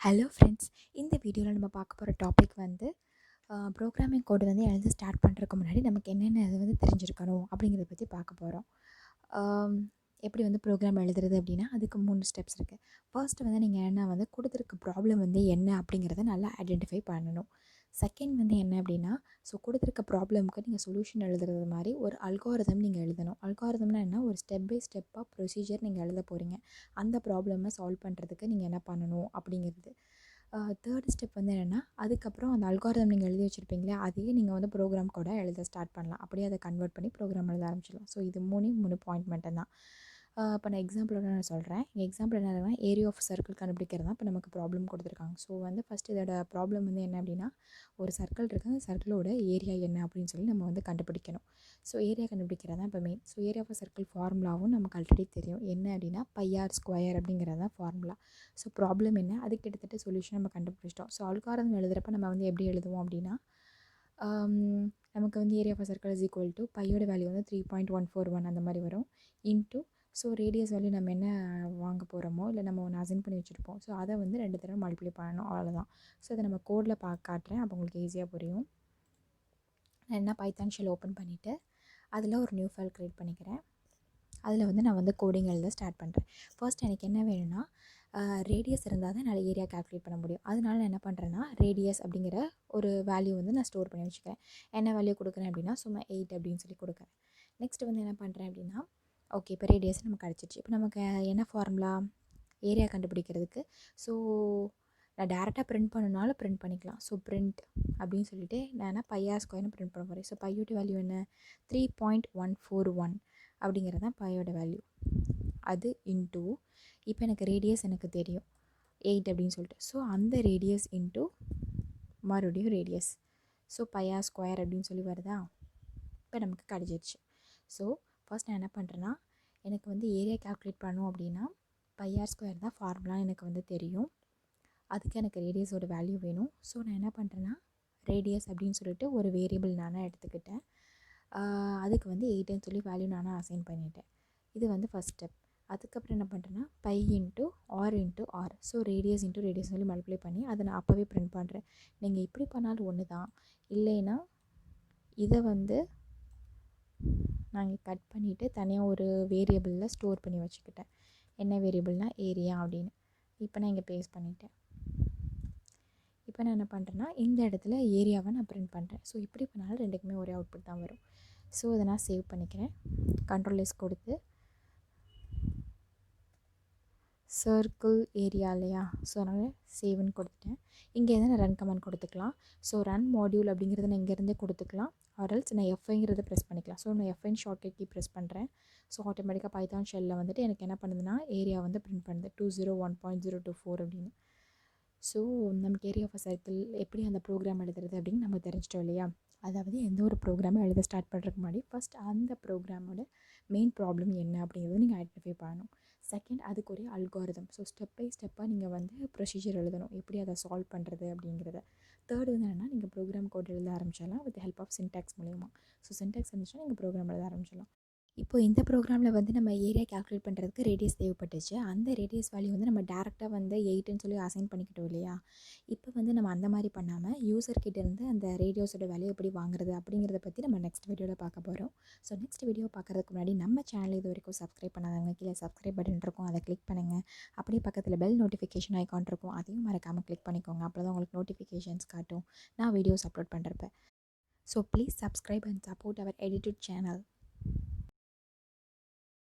Hello friends, இந்த வீடியோவில் நம்ம பார்க்க போகிற டாபிக் வந்து ப்ரோக்ராமிங் கோடு வந்து எழுதி ஸ்டார்ட் பண்ணுறதுக்கு முன்னாடி நமக்கு என்னென்ன அது வந்து தெரிஞ்சிருக்கணும் அப்படிங்கிறத பற்றி பார்க்க போகிறோம். எப்படி வந்து ப்ரோக்ராம் எழுதுறது அப்படின்னா அதுக்கு 3 ஸ்டெப்ஸ் இருக்குது. ஃபர்ஸ்ட்டு வந்து நீங்கள் என்ன வந்து கொடுத்துருக்க ப்ராப்ளம் வந்து என்ன அப்படிங்கிறத நல்லா ஐடென்டிஃபை பண்ணணும். செகண்ட் வந்து என்ன அப்படின்னா, ஸோ கொடுத்துருக்க ப்ராப்ளம்க்கு நீங்கள் சொல்யூஷன் எழுதுறது மாதிரி ஒரு அல்காரிதம் நீங்கள் எழுதணும். அல்காரிதம்னா என்ன, ஒரு ஸ்டெப் பை ஸ்டெப்பாக ப்ரொசீஜர் நீங்கள் எழுத போகிறீங்க. அந்த ப்ராப்ளமை சால்வ் பண்ணுறதுக்கு நீங்கள் என்ன பண்ணணும் அப்படிங்கிறது. தேர்ட் ஸ்டெப் வந்து என்னென்னா, அதுக்கப்புறம் அந்த அல்காரிதம் நீங்கள் எழுதி வச்சுருப்பீங்களே, அதையே நீங்கள் வந்து ப்ரோக்ராம் கூட எழுத ஸ்டார்ட் பண்ணலாம். அப்படியே அதை கன்வெர்ட் பண்ணி ப்ரோக்ராம் எழுத ஆரம்பிச்சிடலாம். ஸோ இது 3 பாயிண்ட் மட்டும் தான். இப்போ நான் எக்ஸாம்பிளோட நான் சொல்கிறேன். எக்ஸாம்பிள் என்னன்னா, ஏரியா ஆஃப் சர்க்கிள் கண்டுபிடிக்கிறது தான் இப்போ நமக்கு ப்ராப்ளம் கொடுத்துருக்காங்க. ஸோ வந்து ஃபஸ்ட்டு இதோட ப்ராப்ளம் வந்து என்ன அப்படின்னா, ஒரு சர்க்கிள் இருக்குது, அந்த சர்க்கிளோட ஏரியா என்ன அப்படின்னு சொல்லி நம்ம வந்து கண்டுபிடிக்கணும். ஸோ ஏரியா கண்டுபிடிக்கிறது தான் இப்போ main. So area of circle ஃபார்முலாவும் நமக்கு ஆல்ரெடி தெரியும். என்ன அப்படின்னா பையார் ஸ்கொயர் அப்படிங்கிறது தான் ஃபார்முலா. ஸோ ப்ராப்ளம் என்ன, அதுக்கு கிட்டத்தட்ட சொல்யூஷன் நம்ம கண்டுபிடிச்சிட்டோம். ஸோ அல்காரிதம் எழுதுகிறப்ப நம்ம வந்து எப்படி எழுதுவோம் அப்படின்னா, நமக்கு வந்து area of circle is equal to பையோட வேல்யூ வந்து 3.141 அந்த மாதிரி வரும். இன்ட்டு ஸோ ரேடியஸ் வேல்யூ நம்ம என்ன வாங்க போகிறோமோ இல்லை நம்ம ஒன்று அசைன் பண்ணி வச்சுருப்போம். ஸோ அதை வந்து 2 தடவை மல்டிப்ளை பண்ணணும், அவ்வளோதான். ஸோ அதை நம்ம கோடில் காட்டுறேன், அப்போ உங்களுக்கு ஈஸியாக புரியும். நான் என்ன பைத்தான் ஷெல் ஓப்பன் பண்ணிவிட்டு அதில் ஒரு நியூ ஃபைல் க்ரியேட் பண்ணிக்கிறேன். அதில் வந்து நான் வந்து கோடிங் எழுத ஸ்டார்ட் பண்ணுறேன். ஃபர்ஸ்ட் எனக்கு என்ன வேணும்னா, ரேடியஸ் இருந்தால் தான் என்னால் ஏரியா கால்குலேட் பண்ண முடியும். அதனால நான் என்ன பண்ணுறேன்னா, ரேடியஸ் அப்படிங்கிற ஒரு வேல்யூ வந்து நான் ஸ்டோர் பண்ணி வச்சுக்கிறேன். என்ன வேல்யூ கொடுக்குறேன் அப்படின்னா, சும்மா 8 அப்படின்னு சொல்லி கொடுக்குறேன். நெக்ஸ்ட் வந்து என்ன பண்ணுறேன் அப்படின்னா, ஓகே இப்போ ரேடியஸ் நமக்கு கிடச்சிருச்சு. இப்போ நமக்கு என்ன ஃபார்முலா, ஏரியா கண்டுபிடிக்கிறதுக்கு. ஸோ நான் டேரெக்டாக பிரிண்ட் பண்ணனாலும் பிரிண்ட் பண்ணிக்கலாம். ஸோ பிரிண்ட் அப்படின்னு சொல்லிட்டு நான் என்ன பையார் ஸ்கொயர்னு பிரிண்ட் பண்ண போகிறேன். ஸோ பையோட வேல்யூ என்ன, 3.141 அப்படிங்கிறது தான் பையோட வேல்யூ. அது இன்ட்டு இப்போ எனக்கு ரேடியஸ் எனக்கு தெரியும் 8 அப்படின்னு சொல்லிட்டு. ஸோ அந்த ரேடியஸ் இன்ட்டு மறுபடியும் ரேடியஸ். ஸோ பையார் ஸ்கொயர் அப்படின்னு சொல்லி வருதா, இப்போ நமக்கு கிடச்சிருச்சு. ஸோ ஃபர்ஸ்ட் நான் என்ன பண்ணுறேன்னா, எனக்கு வந்து ஏரியா கால்குலேட் பண்ணோம் அப்படின்னா பையார் ஸ்கொயர் தான் ஃபார்முலா எனக்கு வந்து தெரியும். அதுக்கு எனக்கு ரேடியஸோட வேல்யூ வேணும். ஸோ நான் என்ன பண்ணுறேன்னா, ரேடியஸ் அப்படின்னு சொல்லிட்டு ஒரு வேரியபிள் நானாக எடுத்துக்கிட்டேன். அதுக்கு வந்து 8ன்னு சொல்லி வேல்யூ நானாக அசைன் பண்ணிட்டேன். இது வந்து ஃபஸ்ட் ஸ்டெப். அதுக்கப்புறம் என்ன பண்ணுறேன்னா, pi into r. So radius into radius சொல்லி மல்டிப்ளை பண்ணி அதை நான் அப்போவே பிரிண்ட் பண்ணுறேன். நீங்கள் இப்படி பண்ணாலும் ஒன்று தான். இல்லைன்னா இதை வந்து நாங்கள் கட் பண்ணிவிட்டு தனியாக ஒரு வேரியபிளில் ஸ்டோர் பண்ணி வச்சுக்கிட்டேன். என்ன வேரியபிள்னால் ஏரியா அப்படின்னு. இப்போ நான் இங்கே பேஸ்ட் பண்ணிட்டேன். இப்போ நான் என்ன பண்ணுறேன்னா, இந்த இடத்துல ஏரியாவை நான் பிரிண்ட் பண்ணுறேன். ஸோ இப்படி பண்ணாலும் ரெண்டுக்குமே ஒரே அவுட்புட் தான் வரும். ஸோ அதை நான் சேவ் பண்ணிக்கிறேன். கண்ட்ரோல் எஸ் கொடுத்து சர்க்கிள் ஏரியா இல்லையா, ஸோ அதனால் சேவ்னு கொடுத்துட்டேன். இங்கே இருந்து நான் ரன் கமாண்ட் கொடுத்துக்கலாம். ஸோ ரன் மாடியூல் அப்படிங்கிறத நான் இங்கேருந்தே கொடுத்துக்கலாம். ஆர்எல்ஸ் நான் எஃப்ஐங்கிறத ப்ரெஸ் பண்ணிக்கலாம். ஸோ நான் எஃப்ஐன் ஷார்ட்கட் கீ ப்ரெஸ் பண்ணுறேன். ஸோ ஆட்டோமேட்டிக்காக பைத்தான் ஷெல்லில் வந்துட்டு எனக்கு என்ன பண்ணுதுன்னா, ஏரியா வந்து பிரிண்ட் பண்ணுது 201.024 அப்படின்னு. ஸோ நமக்கு ஏரியா ஆஃப் சர்க்கிள் எப்படி அந்த ப்ரோக்ராம் எழுதுறது அப்படின்னு நம்ம தெரிஞ்சிட்டோம் இல்லையா. அதாவது எந்த ஒரு ப்ரோக்ராமை எழுத ஸ்டார்ட் பண்ணுறதுக்கு முன்னாடி ஃபஸ்ட் அந்த ப்ரோக்ராமோட மெயின் ப்ராப்ளம் என்ன அப்படிங்கிறது நீங்கள் ஐடென்டிஃபை பண்ணணும். செகண்ட், அதுக்கு ஒரு அல்காரிதம். ஸோ ஸ்டெப் பை ஸ்டெப்பாக நீங்கள் வந்து ப்ரொசீஜர் எழுதணும், எப்படி அதை சால்வ் பண்ணுறது அப்படிங்கிறத. தேர்ட் வந்து என்னென்னா, நீங்கள் ப்ரோக்ராம் கோட் எழுத ஆரம்பிச்சிடலாம் வித் ஹெல்ப் ஆஃப் சின்டாக்ஸ் மூலிமா. ஸோ சின்டாக்ஸ் இருந்துச்சுன்னா நீங்கள் ப்ரோக்ராம் எழுத ஆரம்பிச்சிடலாம். இப்போ இந்த ப்ரோக்ராமில் வந்து நம்ம ஏரியா கால்குலேட் பண்ணுறதுக்கு ரேடியஸ் தேவைப்பட்டுச்சு. அந்த ரேடியஸ் வேல்யூ வந்து நம்ம டேரெக்டாக வந்து 8ன்னு சொல்லி அசைன் பண்ணிக்கிட்டோம் இல்லையா. இப்போ வந்து நம்ம அந்த மாதிரி பண்ணாமல் யூசர்கிட்டேருந்து அந்த ரேடியோஸோட வேல்யூ எப்படி வாங்குறது அப்படிங்கிறத பற்றி நம்ம நெக்ஸ்ட் வீடியோவில் பார்க்க போகிறோம். ஸோ நெக்ஸ்ட் வீடியோ பார்க்குறதுக்கு முன்னாடி நம்ம சேனல் இது வரைக்கும் சப்ஸ்கிரைப் பண்ணாதவங்க கீழே சப்ஸ்கிரைப் பட்டன் இருக்கும், அதை கிளிக் பண்ணுங்கள். அப்படியே பக்கத்தில் பெல் நோட்டிஃபிகேஷன் ஐக்கான் இருக்கும், அதையும் மறக்காமல் கிளிக் பண்ணிக்கோங்க. அப்போ தான் உங்களுக்கு நோட்டிஃபிகேஷன்ஸ் காட்டும் நான் வீடியோஸ் அப்லோட் பண்ணுறப்ப. So please subscribe and support our EduTut channel.